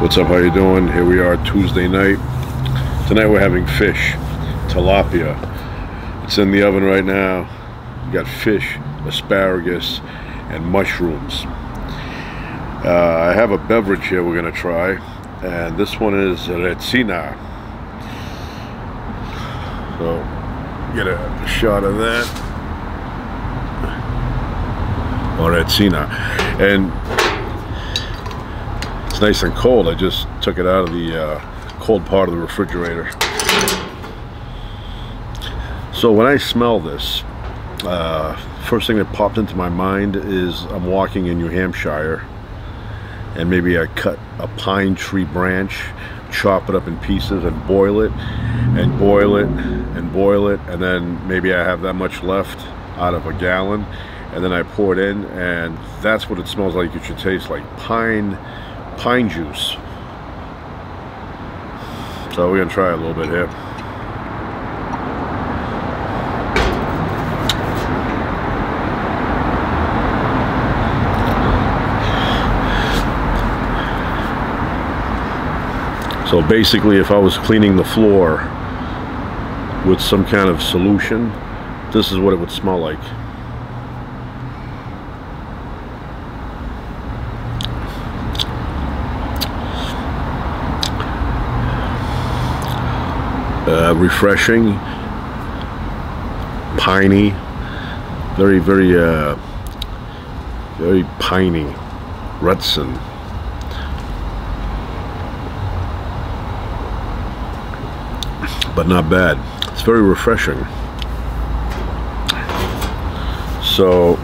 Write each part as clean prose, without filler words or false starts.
What's up, how you doing? Here we are Tuesday night. Tonight we're having fish, tilapia. It's in the oven right now. We got fish, asparagus, and mushrooms. I have a beverage here we're gonna try, and this one is Retsina. So get a shot of that. Or Retsina. And it's nice and cold. I just took it out of the cold part of the refrigerator. So when I smell this, first thing that popped into my mind is I'm walking in New Hampshire, and maybe I cut a pine tree branch, chop it up in pieces, and boil it, and boil it, and boil it, and then maybe I have that much left out of a gallon, and then I pour it in, and that's what it smells like. It should taste like pine juice. So we're gonna try a little bit here. So basically, if I was cleaning the floor with some kind of solution, this is what it would smell like. Refreshing, piney, very piney, Retsina. But not bad. It's very refreshing. So,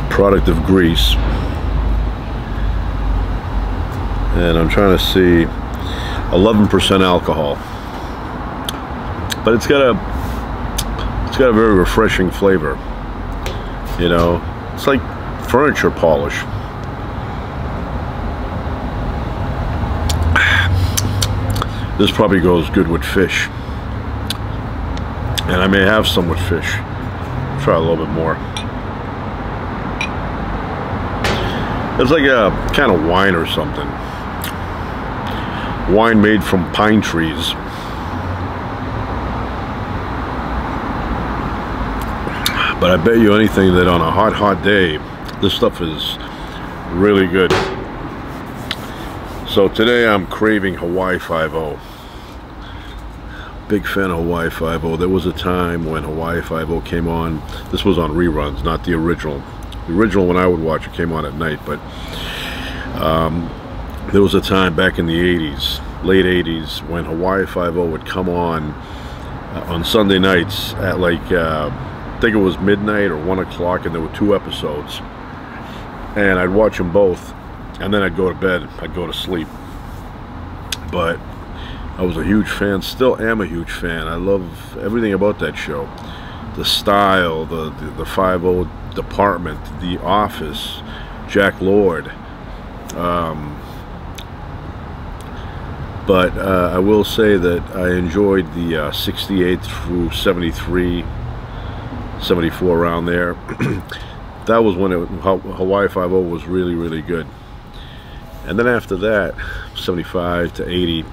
product of Greece, and I'm trying to see 11% alcohol, but it's got a very refreshing flavor. You know, it's like furniture polish. This probably goes good with fish, and I may have some with fish. Try a little bit more. It's like a kind of wine or something. Wine made from pine trees. But I bet you anything that on a hot day, this stuff is really good. So today I'm craving Hawaii 5-0. Big fan of Hawaii 5-0. There was a time when Hawaii 5-0 came on. This was on reruns, not the original. The original, when I would watch it, came on at night, but there was a time back in the 80s, late 80s, when Hawaii 5-0 would come on Sunday nights at like, I think it was midnight or 1 o'clock, and there were 2 episodes. And I'd watch them both, and then I'd go to bed, I'd go to sleep. But I was a huge fan, still am a huge fan. I love everything about that show. The style, the 5-0 department, The Office, Jack Lord. But I will say that I enjoyed the 68 through 73, 74, around there. That was when Hawaii 5-0 was really good. And then after that, 75 to 80,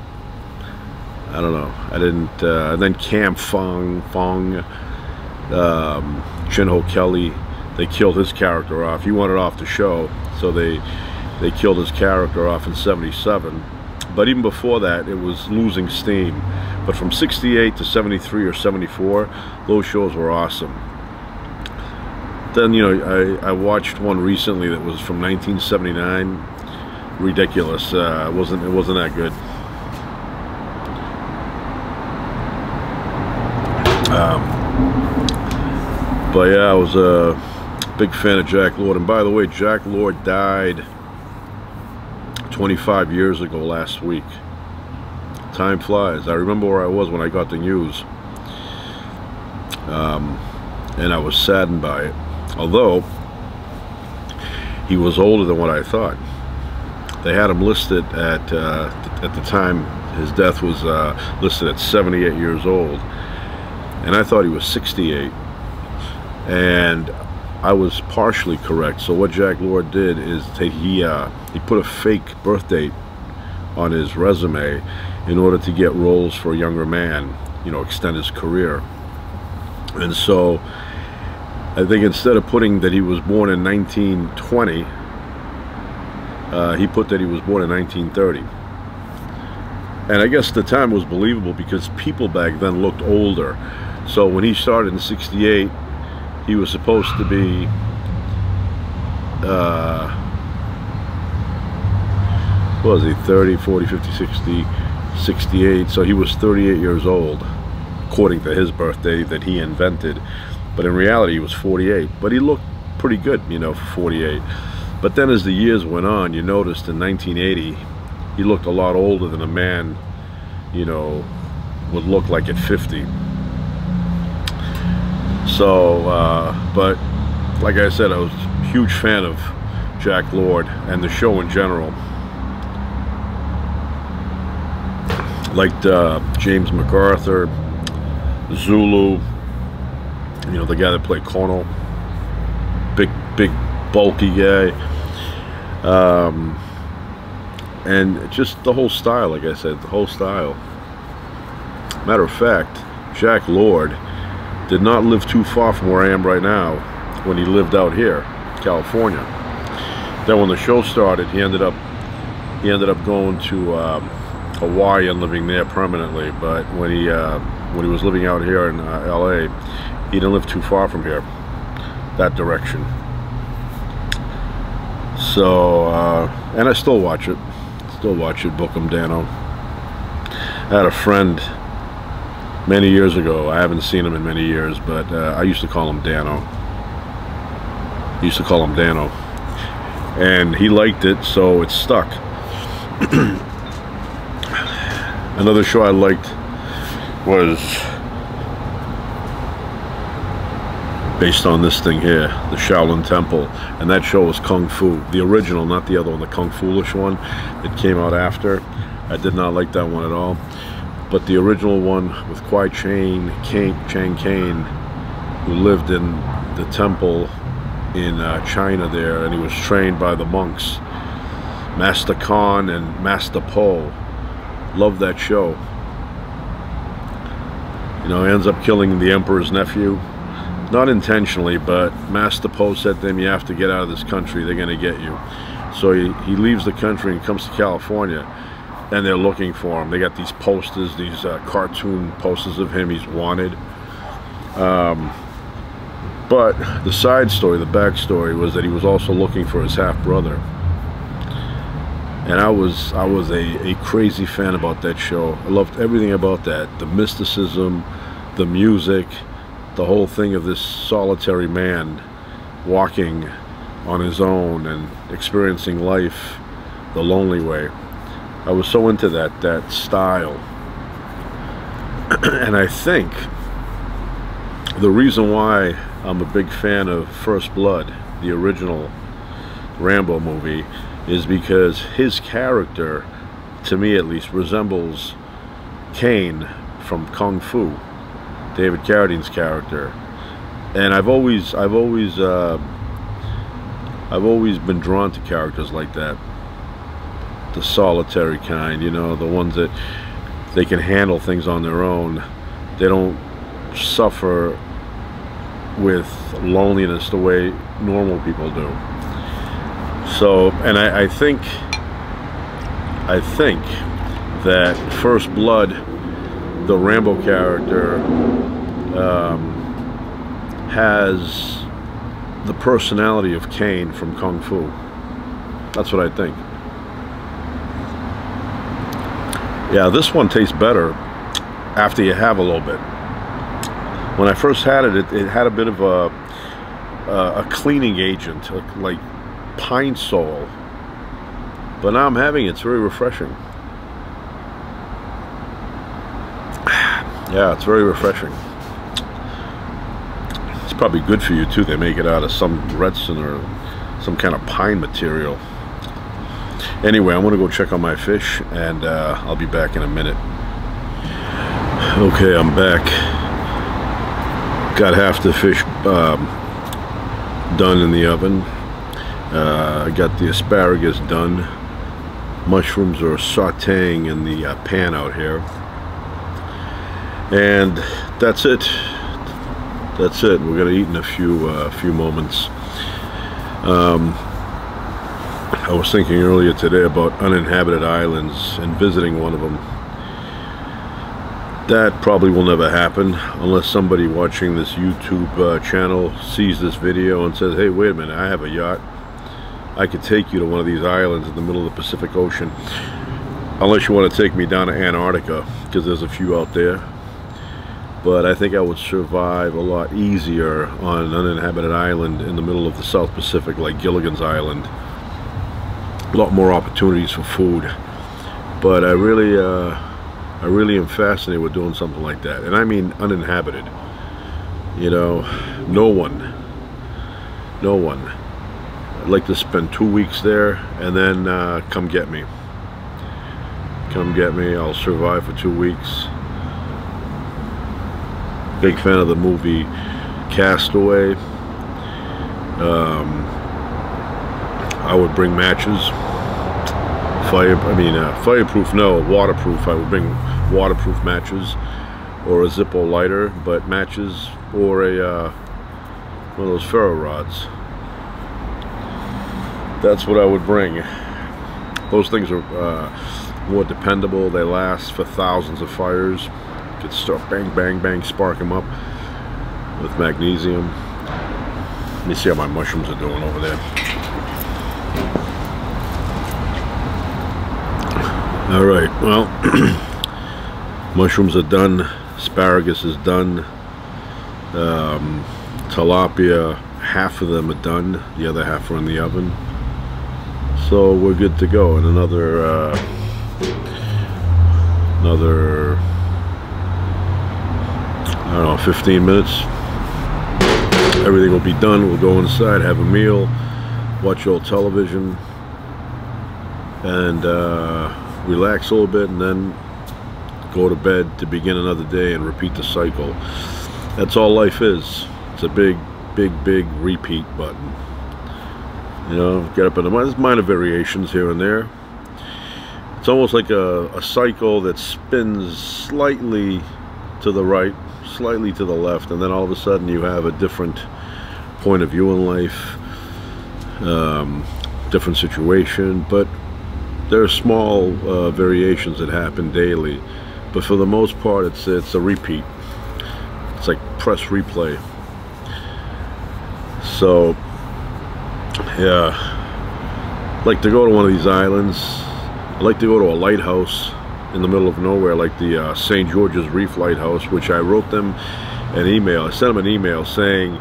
I don't know. I didn't. And then Cam Fong, Chin-Ho Kelly, they killed his character off. He wanted off the show, so they killed his character off in 77. But even before that, it was losing steam. But from 68 to 73 or 74, those shows were awesome. Then, you know, I watched one recently that was from 1979. Ridiculous. It wasn't that good. But yeah, I was a big fan of Jack Lord. And by the way, Jack Lord died 25 years ago last week. Time flies. I remember where I was when I got the news, and I was saddened by it. Although he was older than what I thought. They had him listed at the time his death was listed at 78 years old, and I thought he was 68. And I was partially correct. So what Jack Lord did is he put a fake birth date on his resume in order to get roles for a younger man, you know, extend his career. And so I think instead of putting that he was born in 1920, he put that he was born in 1930. And I guess the time was believable because people back then looked older. So when he started in 68, he was supposed to be what was he, 30, 40, 50, 60, 68. So he was 38 years old, according to his birthday that he invented. But in reality, he was 48. But he looked pretty good, you know, for 48. But then as the years went on, you noticed in 1980, he looked a lot older than a man, you know, would look like at 50. So, but like I said, I was a huge fan of Jack Lord and the show in general. Liked James MacArthur, Zulu, you know, the guy that played Kono, big bulky guy, and just the whole style. Like I said, the whole style. Matter of fact, Jack Lord did not live too far from where I am right now when he lived out here, California. Then when the show started, he ended up going to Hawaii and living there permanently. But when he was living out here in LA, he didn't live too far from here, that direction. So and I still watch it, Bookham Dano. I had a friend many years ago, I haven't seen him in many years, but I used to call him Dano. And he liked it, so it stuck. Another show I liked was based on this thing here, the Shaolin Temple, and that show was Kung Fu, the original, not the other one, the Kung Foolish one that came out after. I did not like that one at all. But the original one with Kwai Chang Caine, who lived in the temple in China there, and he was trained by the monks, Master Khan and Master Po. Loved that show. You know, he ends up killing the emperor's nephew. Not intentionally, but Master Po said to him, you have to get out of this country, they're going to get you. So he leaves the country and comes to California. And they're looking for him. They got these posters, these cartoon posters of him. He's wanted. But the side story, the backstory, was that he was also looking for his half-brother. And I was a crazy fan about that show. I loved everything about that. The mysticism, the music, the whole thing of this solitary man walking on his own and experiencing life the lonely way. I was so into that style. And I think the reason why I'm a big fan of First Blood, the original Rambo movie, is because his character, to me at least, resembles Caine from Kung Fu, David Carradine's character. And I've always been drawn to characters like that. The solitary kind, you know, the ones that they can handle things on their own. They don't suffer with loneliness the way normal people do. So, and I think that First Blood, the Rambo character, has the personality of Caine from Kung Fu. That's what I think. Yeah, this one tastes better after you have a little bit. When I first had it, it had a bit of a cleaning agent, like pine sol. But now I'm having it, it's very refreshing. Yeah, it's very refreshing. It's probably good for you too. They make it out of some Retsina or some kind of pine material. Anyway, I'm going to go check on my fish, and I'll be back in a minute. Okay, I'm back. Got half the fish done in the oven. I got the asparagus done. Mushrooms are sauteing in the pan out here. And that's it. That's it. We're gonna eat in a few moments. I was thinking earlier today about uninhabited islands and visiting one of them. That probably will never happen unless somebody watching this YouTube channel sees this video and says, hey, wait a minute, I have a yacht. I could take you to one of these islands in the middle of the Pacific Ocean. Unless you want to take me down to Antarctica, because there's a few out there. But I think I would survive a lot easier on an uninhabited island in the middle of the South Pacific, like Gilligan's Island. A lot more opportunities for food. But I really am fascinated with doing something like that. And I mean uninhabited. You know, no one. I'd like to spend 2 weeks there and then come get me. Come get me. I'll survive for 2 weeks. Big fan of the movie Castaway. I would bring matches. Fireproof, no, waterproof. I would bring waterproof matches or a Zippo lighter, but matches or a one of those ferro rods. That's what I would bring. Those things are more dependable. They last for thousands of fires. You could start bang, bang, bang, spark them up with magnesium. Let me see how my mushrooms are doing over there. All right, well, mushrooms are done, asparagus is done, tilapia, half of them are done, the other half are in the oven. So we're good to go. In another I don't know, 15 minutes, everything will be done. We'll go inside, have a meal, watch old television, and relax a little bit, and then go to bed to begin another day and repeat the cycle. That's all life is. It's a big repeat button. You know, get up in the there's minor variations here and there. It's almost like a cycle that spins slightly to the right, slightly to the left, and then all of a sudden you have a different point of view in life, different situation. But there are small variations that happen daily, but for the most part it's a repeat. It's like press replay. So yeah, I'd like to go to one of these islands. I'd like to go to a lighthouse in the middle of nowhere, like the St. George's Reef Lighthouse, which I wrote them an email. I sent them an email saying,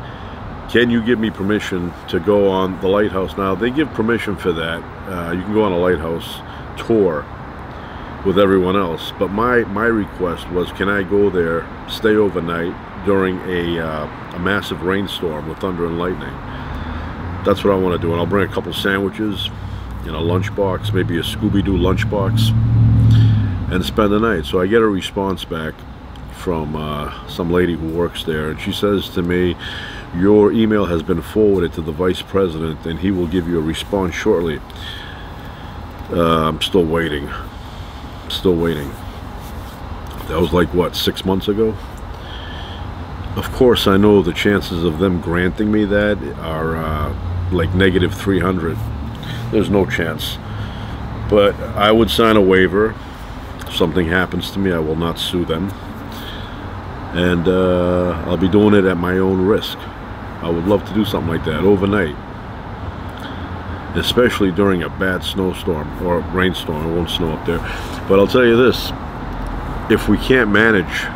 can you give me permission to go on the lighthouse? Now, they give permission for that. You can go on a lighthouse tour with everyone else. But my request was, can I go there, stay overnight during a massive rainstorm with thunder and lightning? That's what I want to do. And I'll bring a couple sandwiches in a lunchbox, maybe a Scooby-Doo lunchbox, and spend the night. So I get a response back from some lady who works there, and she says to me, your email has been forwarded to the vice president and he will give you a response shortly. I'm still waiting. That was like, what, 6 months ago? Of course, I know the chances of them granting me that are like -300. There's no chance. But I would sign a waiver. If something happens to me, I will not sue them. And I'll be doing it at my own risk. I would love to do something like that overnight, especially during a bad snowstorm or rainstorm. It won't snow up there. But I'll tell you this, if we can't manage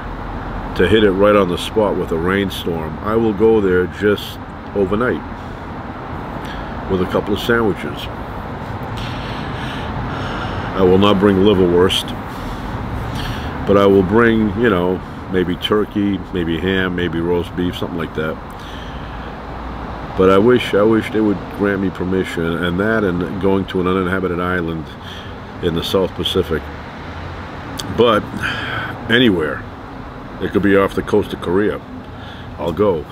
to hit it right on the spot with a rainstorm, I will go there just overnight with a couple of sandwiches. I will not bring liverwurst, but I will bring, you know, maybe turkey, maybe ham, maybe roast beef, something like that. But I wish they would grant me permission, and that, and going to an uninhabited island in the South Pacific. But anywhere. It could be off the coast of Korea. I'll go.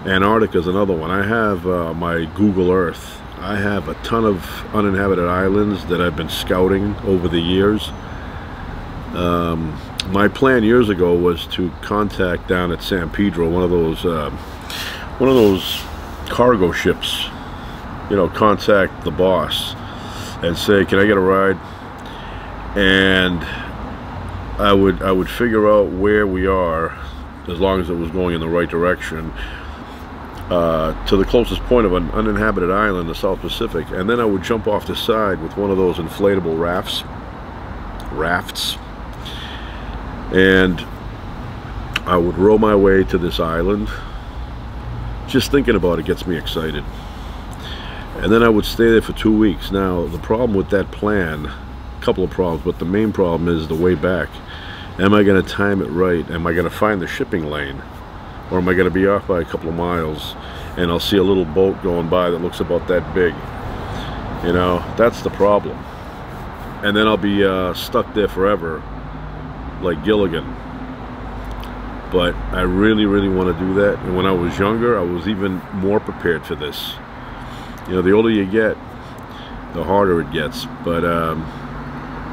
Antarctica is another one. I have my Google Earth. I have a ton of uninhabited islands that I've been scouting over the years. My plan years ago was to contact down at San Pedro one of those cargo ships. You know, contact the boss and say, "Can I get a ride?" And I would figure out where we are, as long as it was going in the right direction, to the closest point of an uninhabited island in the South Pacific, and then I would jump off the side with one of those inflatable rafts, and I would row my way to this island. Just thinking about it gets me excited. And then I would stay there for 2 weeks. Now, the problem with that plan, a couple of problems, but the main problem is the way back. Am I going to time it right? Am I going to find the shipping lane? Or am I going to be off by a couple of miles and I'll see a little boat going by that looks about that big? You know, that's the problem. And then I'll be stuck there forever, like Gilligan. But I really, really want to do that. And when I was younger, I was even more prepared for this. You know, the older you get, the harder it gets. But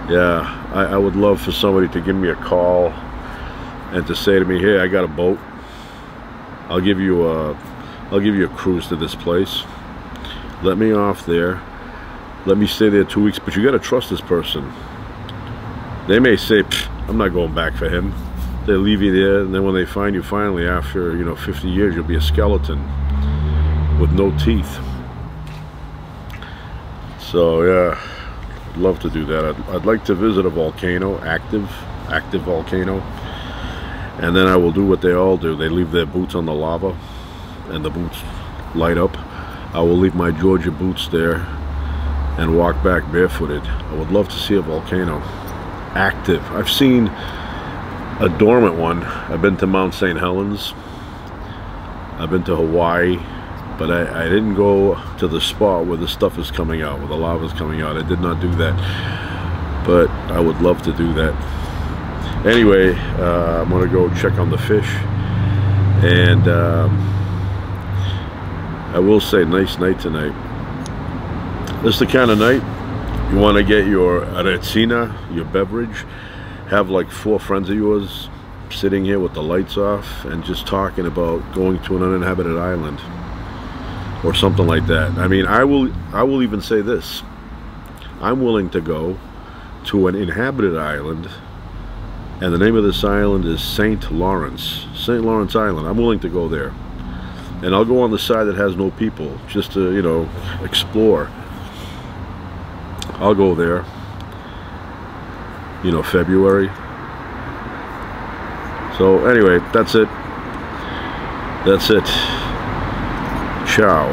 yeah, I would love for somebody to give me a call and to say to me, "Hey, I got a boat. I'll give you a cruise to this place. Let me off there. Let me stay there 2 weeks, but you got to trust this person." They may say, "I'm not going back for him." They leave you there, and then when they find you finally after, you know, 50 years, you'll be a skeleton with no teeth. So yeah, I'd love to do that. I'd like to visit a volcano, active volcano, and then I will do what they all do. They leave their boots on the lava, and the boots light up. I will leave my Georgia boots there and walk back barefooted. I would love to see a volcano active. I've seen a dormant one. I've been to Mount St. Helens. I've been to Hawaii. But I didn't go to the spot where the stuff is coming out, where the lava is coming out. I did not do that. But I would love to do that. Anyway, I'm going to go check on the fish. And I will say, nice night tonight. This is the kind of night you want to get your Retsina, your beverage. Have like 4 friends of yours sitting here with the lights off and just talking about going to an uninhabited island. Or something like that. I mean, I will even say this. I'm willing to go to an inhabited island, and the name of this island is St. Lawrence Island. I'm willing to go there, and I'll go on the side that has no people, just to, you know, explore. I'll go there, you know, February. So anyway, that's it. Ciao.